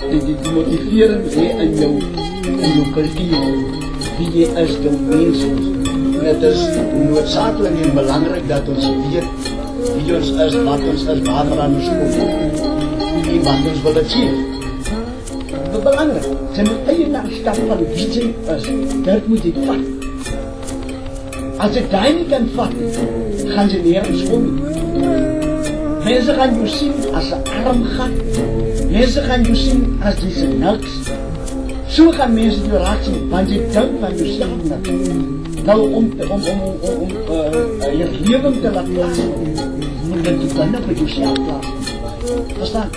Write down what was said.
die motiveren wij aan jou cultuur, wie je als de mens is. Het is noodzakelijk en belangrijk dat ons weet wie ons is, wat ons is, waar aan ons komt, en wat ons wil achieve. Dat is belangrijk. Zijn moet eie stap van wie jy is, dat moet je vat. Als je daar niet kan vatten, gaan ze nergens komen. Mensen gaan je zien als ze arm gaan. Mensen gaan je zien als ze niks. Zo gaan mensen je raak zien, want je denkt van jezelf natuurlijk. Nou, om je leven te laten plaatsen, moet je het dan voor jezelf plaatsen. Verstaan?